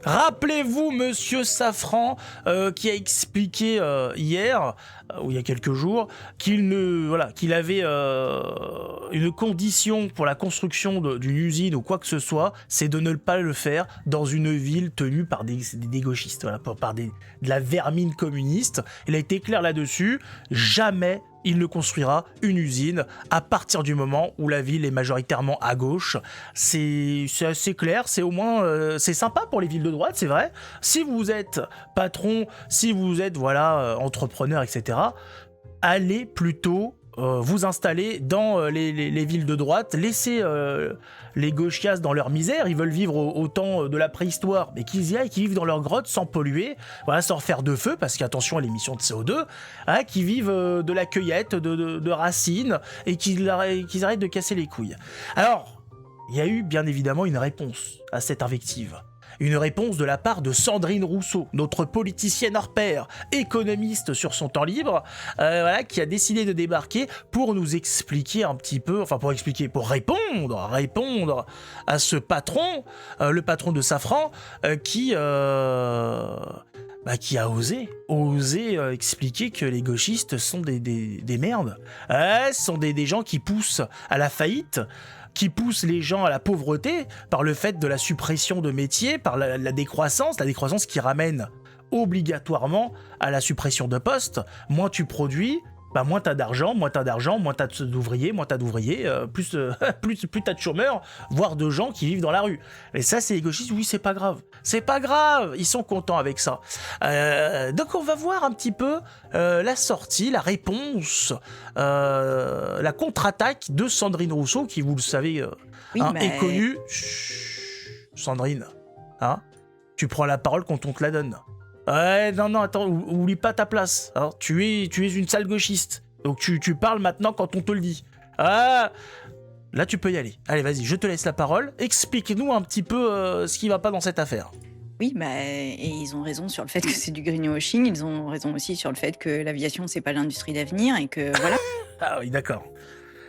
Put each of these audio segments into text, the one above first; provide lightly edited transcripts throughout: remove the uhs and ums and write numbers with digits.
Rappelez-vous Monsieur Safran qui a expliqué hier ou il y a quelques jours qu'il avait une condition pour la construction d'une usine ou quoi que ce soit, c'est de ne pas le faire dans une ville tenue par des gauchistes, voilà, par de la vermine communiste. Il a été clair là-dessus, jamais il ne construira une usine à partir du moment où la ville est majoritairement à gauche. C'est assez clair, c'est au moins c'est sympa pour les villes de droite, c'est vrai. Si vous êtes patron, si vous êtes entrepreneur, etc., allez plutôt vous installer dans les villes de droite, laissez les gauchias dans leur misère, ils veulent vivre au temps de la préhistoire, mais qu'ils y aillent, qu'ils vivent dans leur grotte sans polluer, voilà, sans refaire de feu, parce qu'attention à l'émission de CO2, hein, qu'ils vivent de la cueillette, de racines, et qu'ils arrêtent de casser les couilles. Alors, il y a eu bien évidemment une réponse à cette invective. Une réponse de la part de Sandrine Rousseau, notre politicienne hors pair, économiste sur son temps libre, qui a décidé de débarquer pour nous expliquer un petit peu, pour répondre à ce patron, le patron de Safran, qui a osé expliquer que les gauchistes sont des merdes. Ce sont des gens qui poussent à la faillite, qui pousse les gens à la pauvreté par le fait de la suppression de métiers, par la décroissance qui ramène obligatoirement à la suppression de postes. Moins tu produis, moins t'as d'argent, moins t'as d'ouvriers, plus t'as de chômeurs, voire de gens qui vivent dans la rue. Et ça, c'est les gauchistes, oui, c'est pas grave, ils sont contents avec ça. Donc on va voir un petit peu la sortie, la réponse, la contre-attaque de Sandrine Rousseau, qui, vous le savez, est connue. Chut, Sandrine, hein, tu prends la parole quand on te la donne. Ouais, non, attends, oublie pas ta place. Alors, tu es une sale gauchiste. Donc tu parles maintenant quand on te le dit. Ah, là tu peux y aller. Allez, vas-y, je te laisse la parole. Explique-nous un petit peu ce qui va pas dans cette affaire. Oui, et ils ont raison sur le fait que c'est du greenwashing. Ils ont raison aussi sur le fait que l'aviation, c'est pas l'industrie d'avenir et que voilà. Ah oui, d'accord.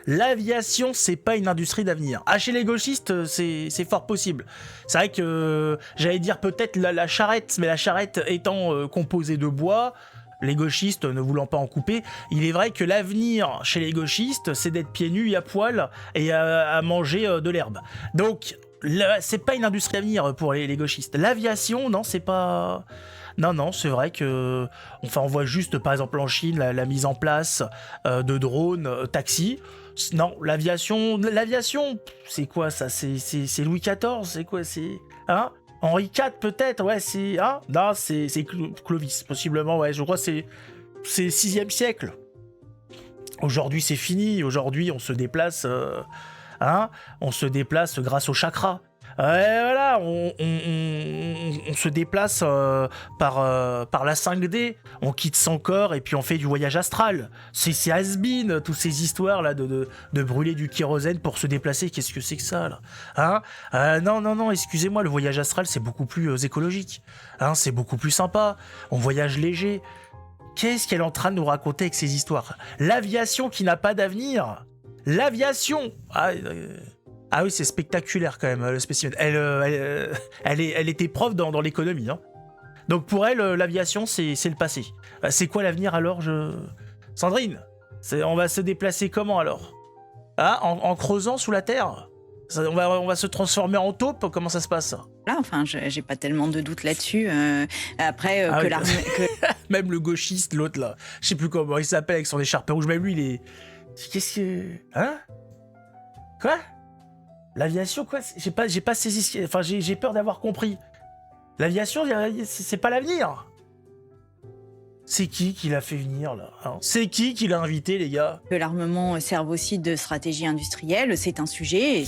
L'aviation, c'est pas une industrie d'avenir. Ah, chez les gauchistes, c'est fort possible. C'est vrai que j'allais dire peut-être la charrette, mais la charrette étant composée de bois, les gauchistes ne voulant pas en couper, il est vrai que l'avenir chez les gauchistes, c'est d'être pieds nus, à poil, et à manger de l'herbe. Donc, c'est pas une industrie d'avenir pour les gauchistes. L'aviation, non, c'est pas... Non, c'est vrai que... on voit juste, par exemple, en Chine, la mise en place de drones, taxis. Non, l'aviation, c'est quoi ça ? C'est Louis XIV, c'est quoi ? C'est... Hein ? Henri IV peut-être, ouais, c'est... Hein ? Non, c'est Clovis, possiblement, ouais, je crois que c'est 6e siècle. Aujourd'hui, c'est fini. Aujourd'hui, on se déplace... on se déplace grâce au chakra. Voilà, on se déplace par la 5D, on quitte son corps et puis on fait du voyage astral. C'est has-been, toutes ces histoires là de brûler du kérosène pour se déplacer, qu'est-ce que c'est que ça là ? Non, excusez-moi, le voyage astral c'est beaucoup plus écologique, c'est beaucoup plus sympa, on voyage léger. Qu'est-ce qu'elle est en train de nous raconter avec ces histoires ? L'aviation qui n'a pas d'avenir ? L'aviation Ah oui, c'est spectaculaire quand même, le spécimen. Elle était prof dans l'économie. Hein. Donc pour elle, l'aviation, c'est le passé. C'est quoi l'avenir alors Sandrine, on va se déplacer comment alors ? En creusant sous la terre ? On va se transformer en taupe ? Comment ça se passe ? Là, j'ai pas tellement de doutes là-dessus. Après, oui, même le gauchiste, l'autre là, je sais plus comment il s'appelle avec son écharpe rouge, même lui, il est... Qu'est-ce que... Hein ? Quoi ? L'aviation, quoi ? J'ai pas saisi... Enfin, j'ai peur d'avoir compris. L'aviation, c'est pas l'avenir. C'est qui l'a fait venir, là ? C'est qui l'a invité, les gars ? Que l'armement serve aussi de stratégie industrielle, c'est un sujet.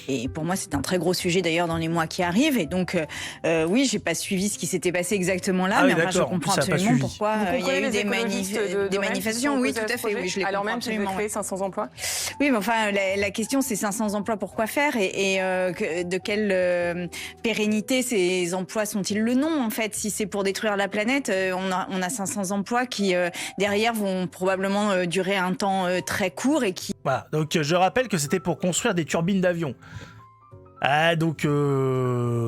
Et pour moi, c'est un très gros sujet, d'ailleurs, dans les mois qui arrivent. Et donc, oui, j'ai pas suivi ce qui s'était passé exactement là. Mais enfin, je comprends absolument pourquoi il y a eu des manifestations. Oui, tout à fait. Oui, je les alors comprends même qu'ils absolument. devaient créer 500 emplois. Oui, mais enfin, la question, c'est 500 emplois, pourquoi faire ? Et de quelle pérennité ces emplois sont-ils le nom, en fait ? Si c'est pour détruire la planète, on a 500 emplois qui, derrière, vont probablement durer un temps très court et qui... Voilà, donc je rappelle que c'était pour construire des turbines d'avion. Donc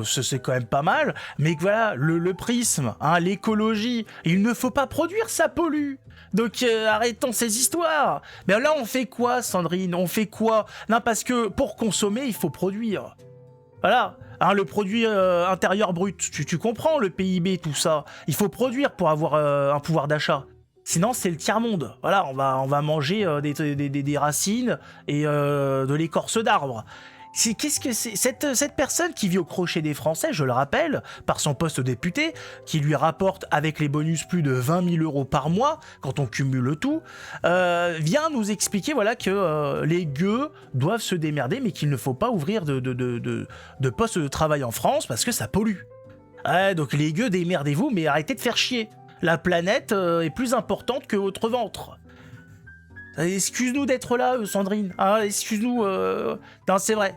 c'est quand même pas mal, mais voilà, le prisme, hein, l'écologie, il ne faut pas produire, ça pollue. Donc arrêtons ces histoires. Mais là on fait quoi, Sandrine? On fait quoi? Non, parce que pour consommer, il faut produire. Voilà, hein, le produit intérieur brut, tu comprends, le PIB, tout ça. Il faut produire pour avoir un pouvoir d'achat. Sinon, c'est le tiers-monde. Voilà, on va manger des racines et de l'écorce d'arbre. Qu'est-ce que c'est cette personne qui vit au crochet des Français, je le rappelle, par son poste député, qui lui rapporte avec les bonus plus de 20 000 euros par mois, quand on cumule tout, vient nous expliquer voilà, que les gueux doivent se démerder, mais qu'il ne faut pas ouvrir de postes de travail en France parce que ça pollue. Donc les gueux, démerdez-vous, mais arrêtez de faire chier. La planète est plus importante que votre ventre. Excuse-nous d'être là, Sandrine. Hein, excuse-nous. Non, c'est vrai.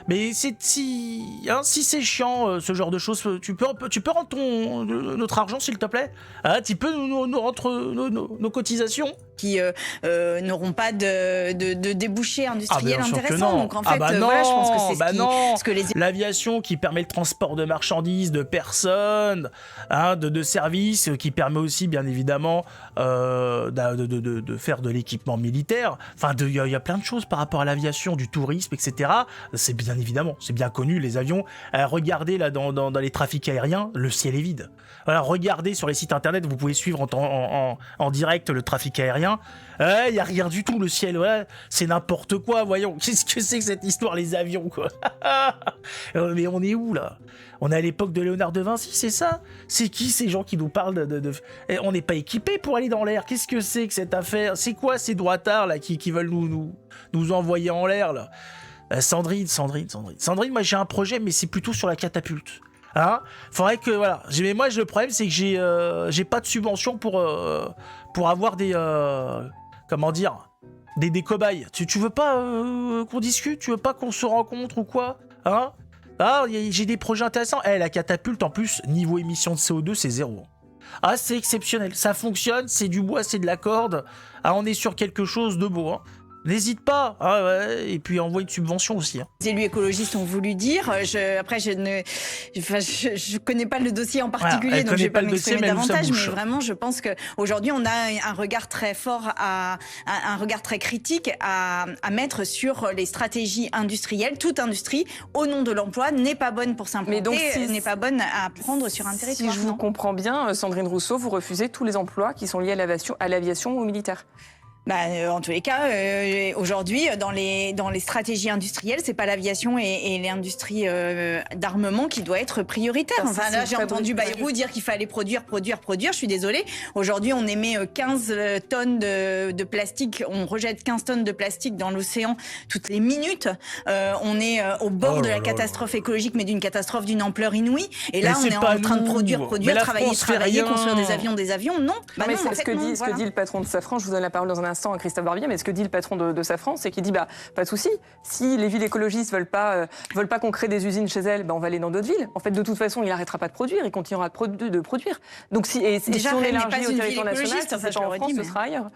Mais si c'est chiant, ce genre de choses, tu peux rendre notre argent, s'il te plaît. Hein, tu peux nous rendre nos cotisations qui n'auront pas de débouchés industriels intéressants. Donc en fait, non, voilà, je pense que c'est ce que les... L'aviation qui permet le transport de marchandises, de personnes, hein, de services, qui permet aussi, bien évidemment, de faire de l'équipement militaire. Enfin, il y a plein de choses par rapport à l'aviation, du tourisme, etc. C'est bien évidemment, c'est bien connu, les avions. Regardez là dans les trafics aériens, le ciel est vide. Voilà, regardez sur les sites internet, vous pouvez suivre en direct le trafic aérien. Il y a rien du tout, le ciel, ouais, c'est n'importe quoi, voyons. Qu'est-ce que c'est que cette histoire, les avions, quoi? Mais on est où, là? On est à l'époque de Léonard de Vinci, c'est ça? C'est qui ces gens qui nous parlent On n'est pas équipés pour aller dans l'air. Qu'est-ce que c'est que cette affaire? C'est quoi ces droitards, là, qui veulent nous envoyer en l'air, là? Sandrine, moi j'ai un projet, mais c'est plutôt sur la catapulte. Hein? Faudrait que, voilà. Mais moi, le problème, c'est que j'ai pas de subvention pour avoir des... comment dire? Des cobayes. Tu veux pas qu'on discute? Tu veux pas qu'on se rencontre ou quoi? Hein? Ah, j'ai des projets intéressants. La catapulte, en plus, niveau émission de CO2, c'est 0. Ah, c'est exceptionnel. Ça fonctionne, c'est du bois, c'est de la corde. Ah, on est sur quelque chose de beau, hein. N'hésite pas, ah ouais, et puis envoie une subvention aussi. Hein. Les élus écologistes ont voulu dire. Après, je connais pas le dossier en particulier, donc je vais pas m'exprimer davantage. Mais vraiment, je pense que aujourd'hui, on a un regard très fort, un regard très critique à mettre sur les stratégies industrielles. Toute industrie, au nom de l'emploi, n'est pas bonne pour s'implanter, n'est pas bonne à prendre sur un territoire. Si je vous comprends bien, Sandrine Rousseau, vous refusez tous les emplois qui sont liés à l'aviation ou au militaire. En tous les cas, aujourd'hui, dans les stratégies industrielles, c'est pas l'aviation et l'industrie d'armement qui doit être prioritaire. Enfin, là, j'ai entendu Bayrou dire qu'il fallait produire. Je suis désolée. Aujourd'hui, on émet 15 tonnes de plastique. On rejette 15 tonnes de plastique dans l'océan toutes les minutes. On est au bord de la catastrophe écologique, mais d'une catastrophe d'une ampleur inouïe. Et là, on est en train de produire, travailler, construire des avions. Non. Mais c'est ce que dit le patron de Safran. Je vous donne la parole dans un instant à Christophe Barbier, mais ce que dit le patron de Safran, c'est qu'il dit pas de souci. Si les villes écologistes veulent pas qu'on crée des usines chez elles, on va aller dans d'autres villes. En fait, de toute façon, il n'arrêtera pas de produire, il continuera de produire. Donc si on élargit au territoire national, si c'est pas en France, ce sera ailleurs.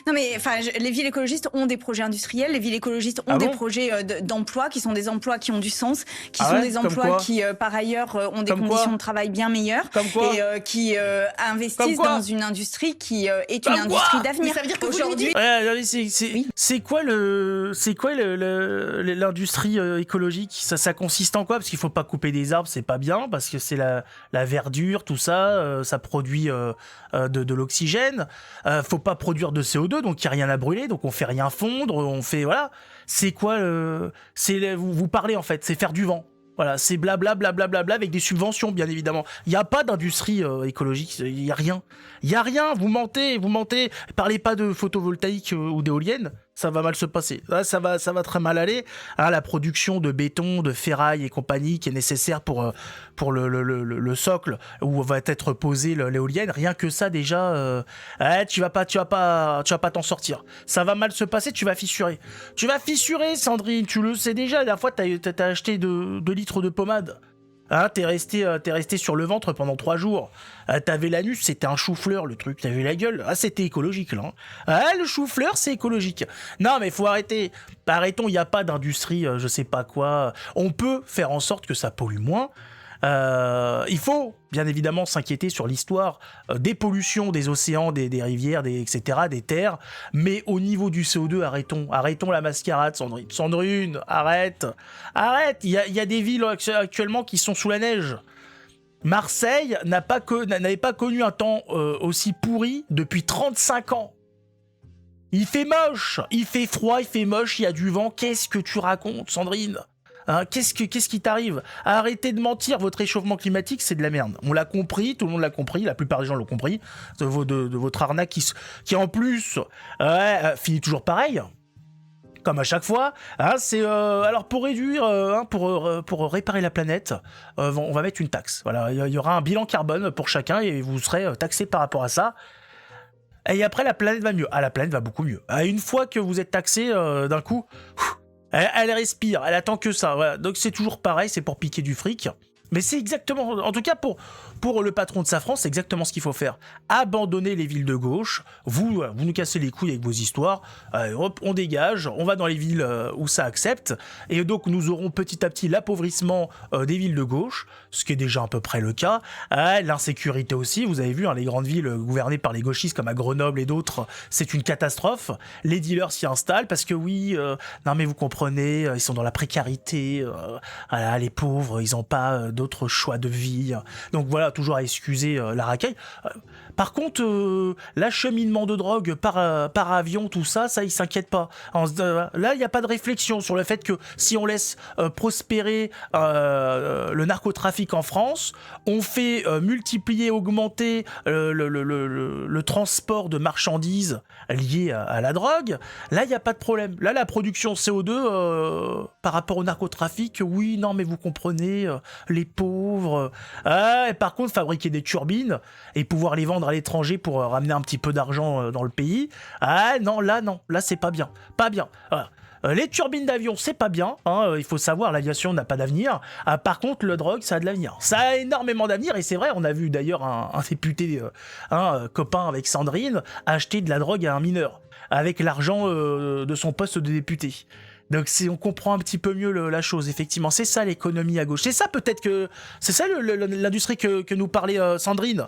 Non mais enfin, les villes écologistes ont des projets industriels, les villes écologistes ont des projets d'emploi qui sont des emplois qui ont du sens, qui sont des emplois qui par ailleurs ont des conditions de travail bien meilleures et qui investissent dans une industrie qui est une industrie d'avenir. Ça veut dire qu'aujourd'hui, c'est quoi l'industrie écologique? Ça consiste en quoi? Parce qu'il faut pas couper des arbres, c'est pas bien parce que c'est la verdure, tout ça, ça produit de l'oxygène. Faut pas produire de CO2, donc il n'y a rien à brûler, donc on fait rien fondre, on fait, voilà. C'est quoi vous parlez en fait, c'est faire du vent. Voilà, c'est blablabla avec des subventions, bien évidemment. Il n'y a pas d'industrie écologique, il n'y a rien. Il n'y a rien, vous mentez. Parlez pas de photovoltaïque ou d'éoliennes, ça va mal se passer. Là, ça va très mal aller. Hein, la production de béton, de ferraille et compagnie qui est nécessaire pour le socle où va être posée l'éolienne, rien que ça déjà, tu vas pas t'en sortir. Ça va mal se passer, tu vas fissurer. Tu vas fissurer, Sandrine, tu le sais déjà. La dernière fois, t'as acheté 2 litres de pommade. Hein, t'es resté sur le ventre pendant 3 jours. T'avais l'anus, c'était un chou-fleur, le truc. T'avais la gueule. Ah, c'était écologique, là. Le chou-fleur, c'est écologique. Non, mais faut arrêter. Arrêtons, il n'y a pas d'industrie, je sais pas quoi. On peut faire en sorte que ça pollue moins. Il faut bien évidemment s'inquiéter sur l'histoire des pollutions des océans, des rivières, etc., des terres, mais au niveau du CO2, arrêtons la mascarade, Sandrine. Sandrine, arrête, il y a des villes actuellement qui sont sous la neige. Marseille n'avait pas connu un temps aussi pourri depuis 35 ans. Il fait moche, il fait froid, il fait moche, il y a du vent. Qu'est-ce que tu racontes, Sandrine ? Hein, qu'est-ce qui t'arrive ? Arrêtez de mentir, votre réchauffement climatique, c'est de la merde. On l'a compris, tout le monde l'a compris, la plupart des gens l'ont compris, de votre arnaque qui en plus finit toujours pareil. Comme à chaque fois, hein, c'est alors pour réduire, pour réparer la planète, on va mettre une taxe. Voilà, il y aura un bilan carbone pour chacun et vous serez taxé par rapport à ça. Et après, la planète va mieux. La planète va beaucoup mieux. Une fois que vous êtes taxé d'un coup, elle respire, elle attend que ça. Voilà. Donc c'est toujours pareil, c'est pour piquer du fric. Mais c'est exactement, en tout cas pour le patron de Safran, c'est exactement ce qu'il faut faire. Abandonner les villes de gauche, vous nous cassez les couilles avec vos histoires, hop, on dégage, on va dans les villes où ça accepte, et donc nous aurons petit à petit l'appauvrissement des villes de gauche, ce qui est déjà à peu près le cas, l'insécurité aussi, vous avez vu, les grandes villes gouvernées par les gauchistes comme à Grenoble et d'autres, c'est une catastrophe, les dealers s'y installent parce que oui, non mais vous comprenez, ils sont dans la précarité, les pauvres, ils n'ont pas d'autres choix de vie. Donc voilà, toujours à excuser la racaille. Par contre, l'acheminement de drogue par avion, tout ça, ils s'inquiètent pas. Là, il n'y a pas de réflexion sur le fait que si on laisse prospérer le narcotrafic en France, on fait multiplier, augmenter le transport de marchandises liées à la drogue. Là, il n'y a pas de problème. Là, la production CO2 par rapport au narcotrafic, oui, non, mais vous comprenez, les pauvres. Et par contre, fabriquer des turbines et pouvoir les vendre à l'étranger pour ramener un petit peu d'argent dans le pays, non, là c'est pas bien. Voilà. Les turbines d'avion, c'est pas bien, il faut savoir, l'aviation n'a pas d'avenir. Par contre, le drogue, ça a de l'avenir. Ça a énormément d'avenir, et c'est vrai, on a vu d'ailleurs un député, copain avec Sandrine, acheter de la drogue à un mineur, avec l'argent de son poste de député. Donc on comprend un petit peu mieux la chose, effectivement. C'est ça l'économie à gauche. C'est ça peut-être que... C'est ça l'industrie que nous parlait Sandrine.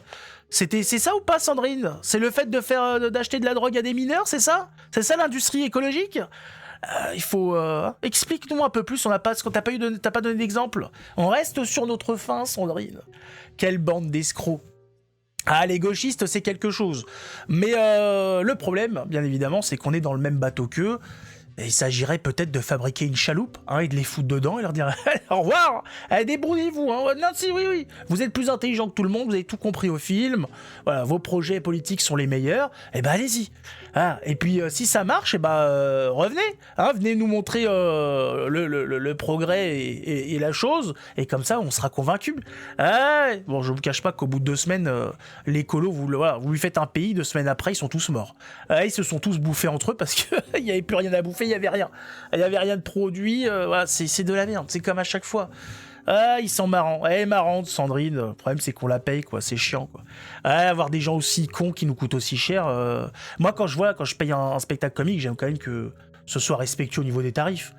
C'est ça ou pas, Sandrine ? C'est le fait d'acheter de la drogue à des mineurs, c'est ça ? C'est ça l'industrie écologique ? Il faut... Explique-nous un peu plus, t'as pas donné d'exemple. On reste sur notre faim, Sandrine. Quelle bande d'escrocs. Les gauchistes, c'est quelque chose. Mais le problème, bien évidemment, c'est qu'on est dans le même bateau qu'eux. Et il s'agirait peut-être de fabriquer une chaloupe et de les foutre dedans et leur dire au revoir, débrouillez-vous. Non, si, oui, vous êtes plus intelligent que tout le monde, vous avez tout compris au film, voilà, vos projets politiques sont les meilleurs, allez-y. Et puis si ça marche, revenez, venez nous montrer le progrès et la chose, et comme ça on sera convaincus. Bon, je vous cache pas qu'au bout de 2 semaines, les colos, vous lui faites un pays, 2 semaines après, ils sont tous morts. Ils se sont tous bouffés entre eux parce qu'il n'y avait plus rien à bouffer. Il y avait rien de produit, c'est de la merde, c'est comme à chaque fois. Ils sont marrants. Marrante, Sandrine. Le problème, c'est qu'on la paye, quoi. C'est chiant, quoi. Avoir des gens aussi cons qui nous coûtent aussi cher. Moi, quand je paye un spectacle comique, j'aime quand même que ce soit respectueux au niveau des tarifs.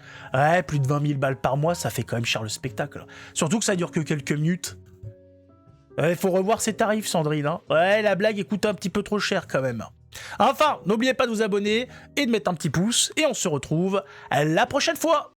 Plus de 20 000 balles par mois, ça fait quand même cher le spectacle. Surtout que ça dure que quelques minutes. Il faut revoir ses tarifs, Sandrine. La blague coûte un petit peu trop cher, quand même. Enfin, n'oubliez pas de vous abonner et de mettre un petit pouce. Et on se retrouve la prochaine fois.